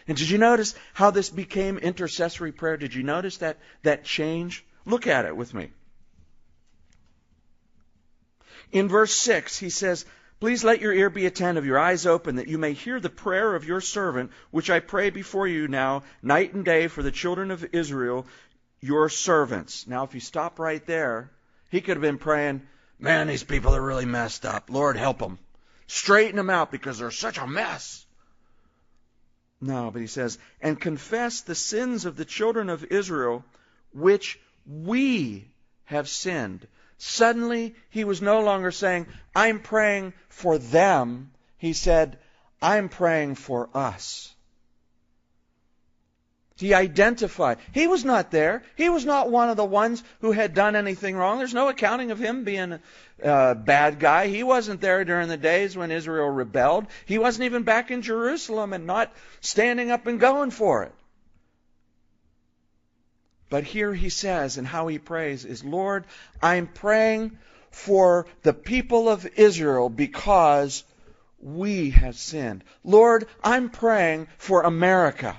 And did you notice how this became intercessory prayer? Did you notice that change? Look at it with me. In verse 6, he says, "Please let your ear be attentive, your eyes open, that you may hear the prayer of your servant, which I pray before you now, night and day, for the children of Israel, your servants." Now, if you stop right there, he could have been praying, "Man, these people are really messed up. Lord, help them. Straighten them out because they're such a mess." No, but he says, "And confess the sins of the children of Israel, which we have sinned." Suddenly, he was no longer saying, "I'm praying for them." He said, "I'm praying for us." He identified. He was not there. He was not one of the ones who had done anything wrong. There's no accounting of him being a bad guy. He wasn't there during the days when Israel rebelled. He wasn't even back in Jerusalem and not standing up and going for it. But here he says, and how he prays is, "Lord, I'm praying for the people of Israel because we have sinned. Lord, I'm praying for America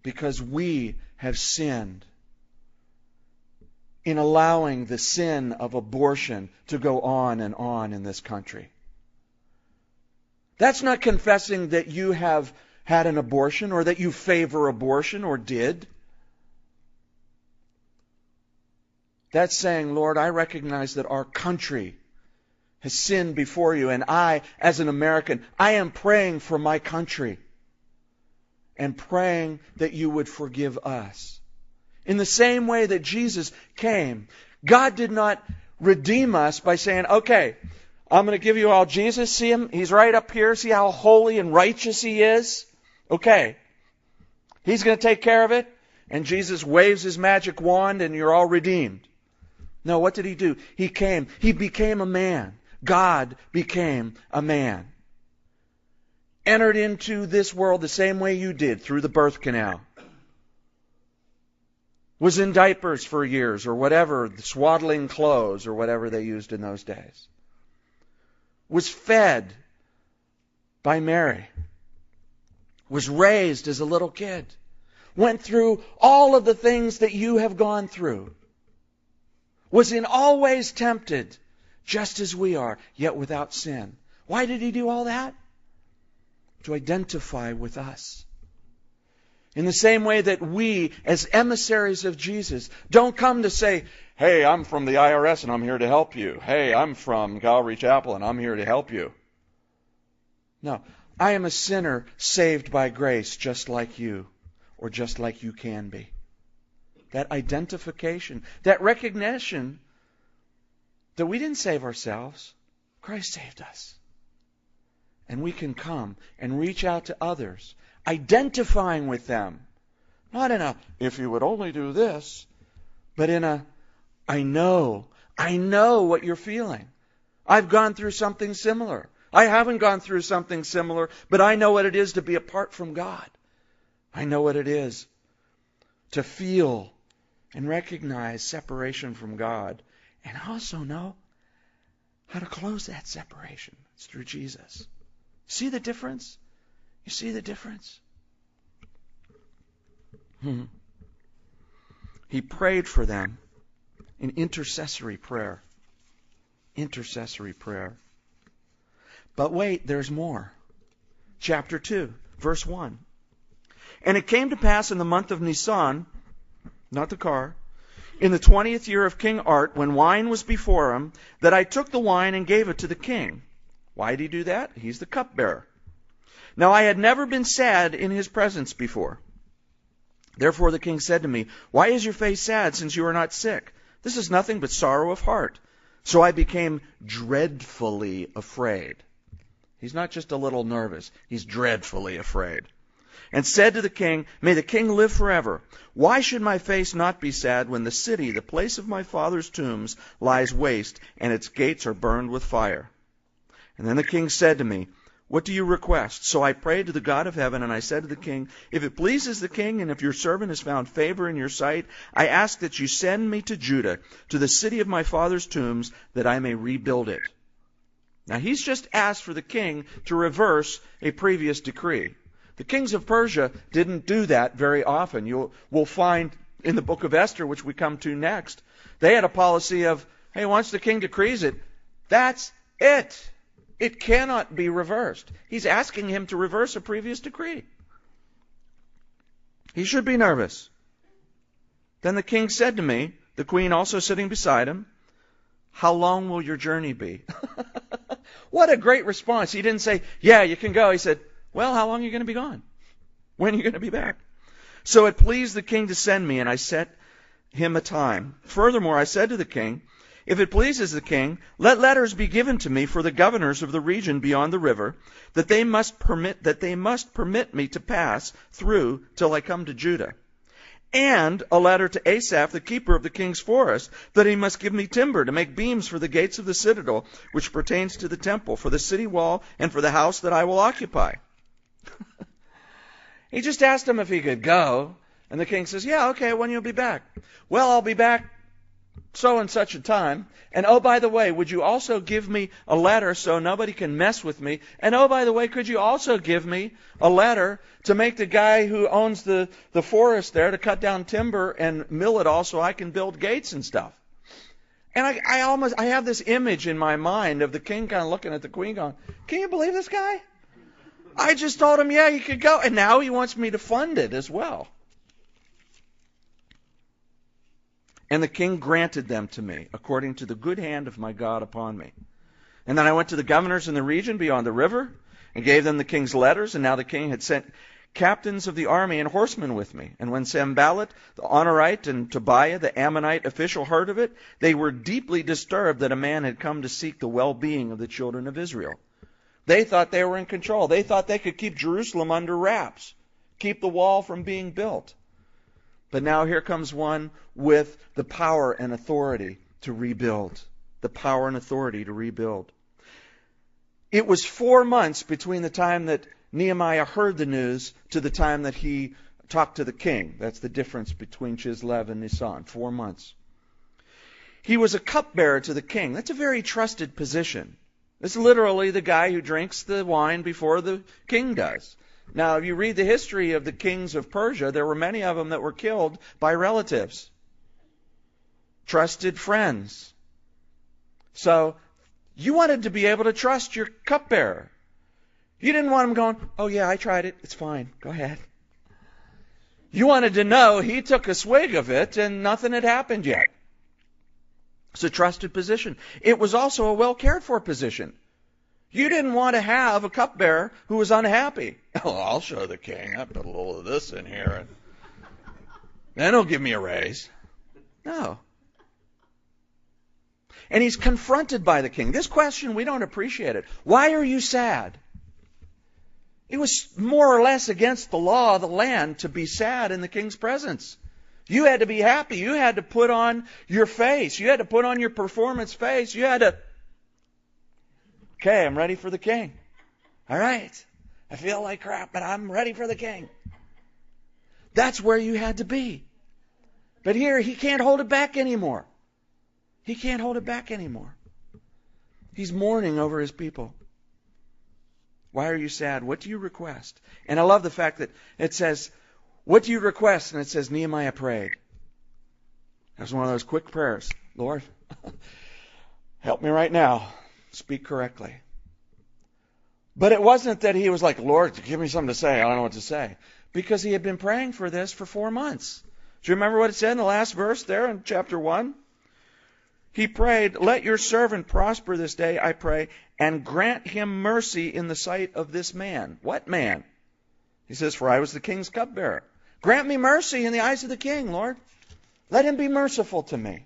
because we have sinned in allowing the sin of abortion to go on and on in this country." That's not confessing that you have had an abortion or that you favor abortion or did. That's saying, "Lord, I recognize that our country has sinned before you, and I, as an American, I am praying for my country and praying that you would forgive us." In the same way that Jesus came, God did not redeem us by saying, "Okay, I'm going to give you all Jesus. See him? He's right up here. See how holy and righteous he is? Okay. He's going to take care of it." And Jesus waves his magic wand and you're all redeemed. No, what did he do? He came. He became a man. God became a man. Entered into this world the same way you did, through the birth canal. Was in diapers for years or whatever, swaddling clothes or whatever they used in those days. Was fed by Mary. Was raised as a little kid. Went through all of the things that you have gone through. Was in all ways tempted, just as we are, yet without sin. Why did he do all that? To identify with us. In the same way that we, as emissaries of Jesus, don't come to say, "Hey, I'm from the IRS and I'm here to help you. Hey, I'm from Calvary Chapel and I'm here to help you." No, I am a sinner saved by grace just like you, or just like you can be. That identification, that recognition that we didn't save ourselves. Christ saved us. And we can come and reach out to others, identifying with them. Not in a, "if you would only do this," but in a, I know what you're feeling. I've gone through something similar. I haven't gone through something similar, but I know what it is to be apart from God. I know what it is to feel and recognize separation from God. And I also know how to close that separation. It's through Jesus. See the difference? You see the difference? He prayed for them in intercessory prayer. Intercessory prayer. But wait, there's more. Chapter 2, verse 1. "And it came to pass in the month of Nisan," not the car, "in the 20th year of King Art, when wine was before him, that I took the wine and gave it to the king." Why did he do that? He's the cupbearer. "Now I had never been sad in his presence before. Therefore the king said to me, 'Why is your face sad, since you are not sick? This is nothing but sorrow of heart.' So I became dreadfully afraid." He's not just a little nervous. He's dreadfully afraid. "And said to the king, 'May the king live forever. Why should my face not be sad when the city, the place of my father's tombs, lies waste, and its gates are burned with fire?' And then the king said to me, 'What do you request?' So I prayed to the God of heaven, and I said to the king, 'If it pleases the king, and if your servant has found favor in your sight, I ask that you send me to Judah, to the city of my father's tombs, that I may rebuild it.'" Now he's just asked for the king to reverse a previous decree. The kings of Persia didn't do that very often. We'll find in the book of Esther, which we come to next, they had a policy of, hey, once the king decrees it, that's it. It cannot be reversed. He's asking him to reverse a previous decree. He should be nervous. Then the king said to me, the queen also sitting beside him, how long will your journey be? What a great response. He didn't say, yeah, you can go. He said, well, how long are you going to be gone? When are you going to be back? So it pleased the king to send me, and I set him a time. Furthermore, I said to the king, if it pleases the king, let letters be given to me for the governors of the region beyond the river, that they must permit me to pass through till I come to Judah. And a letter to Asaph, the keeper of the king's forest, that he must give me timber to make beams for the gates of the citadel, which pertains to the temple, for the city wall, and for the house that I will occupy. He just asked him if he could go, and the king says, yeah, okay, when you'll be back? Well, I'll be back so and such a time. And oh, by the way, would you also give me a letter so nobody can mess with me? And oh, by the way, could you also give me a letter to make the guy who owns the forest there to cut down timber and mill it all so I can build gates and stuff? And I have this image in my mind of the king kind of looking at the queen going, can you believe this guy? I just told him, yeah, he could go. And now he wants me to fund it as well. And the king granted them to me, according to the good hand of my God upon me. And then I went to the governors in the region beyond the river, and gave them the king's letters. And now the king had sent captains of the army and horsemen with me. And when Sanballat, the Honorite, and Tobiah, the Ammonite official, heard of it, they were deeply disturbed that a man had come to seek the well-being of the children of Israel. They thought they were in control. They thought they could keep Jerusalem under wraps, keep the wall from being built. But now here comes one with the power and authority to rebuild. The power and authority to rebuild. It was 4 months between the time that Nehemiah heard the news to the time that he talked to the king. That's the difference between Chislev and Nisan. 4 months. He was a cupbearer to the king. That's a very trusted position. It's literally the guy who drinks the wine before the king does. Now, if you read the history of the kings of Persia, there were many of them that were killed by relatives, trusted friends. So you wanted to be able to trust your cupbearer. You didn't want him going, oh yeah, I tried it. It's fine. Go ahead. You wanted to know he took a swig of it and nothing had happened yet. It's a trusted position. It was also a well cared for position. You didn't want to have a cupbearer who was unhappy. Oh, I'll show the king. I put a little of this in here, and then he'll give me a raise. No. And he's confronted by the king. This question, we don't appreciate it. Why are you sad? It was more or less against the law of the land to be sad in the king's presence. You had to be happy. You had to put on your face. You had to put on your performance face. You had to, okay, I'm ready for the king. All right. I feel like crap, but I'm ready for the king. That's where you had to be. But here, he can't hold it back anymore. He can't hold it back anymore. He's mourning over his people. Why are you sad? What do you request? And I love the fact that it says, what do you request? And it says, Nehemiah prayed. That's one of those quick prayers. Lord, help me right now. Speak correctly. But it wasn't that he was like, Lord, give me something to say. I don't know what to say. Because he had been praying for this for 4 months. Do you remember what it said in the last verse there in chapter 1? He prayed, let your servant prosper this day, I pray, and grant him mercy in the sight of this man. What man? He says, for I was the king's cupbearer. Grant me mercy in the eyes of the king, Lord. Let him be merciful to me.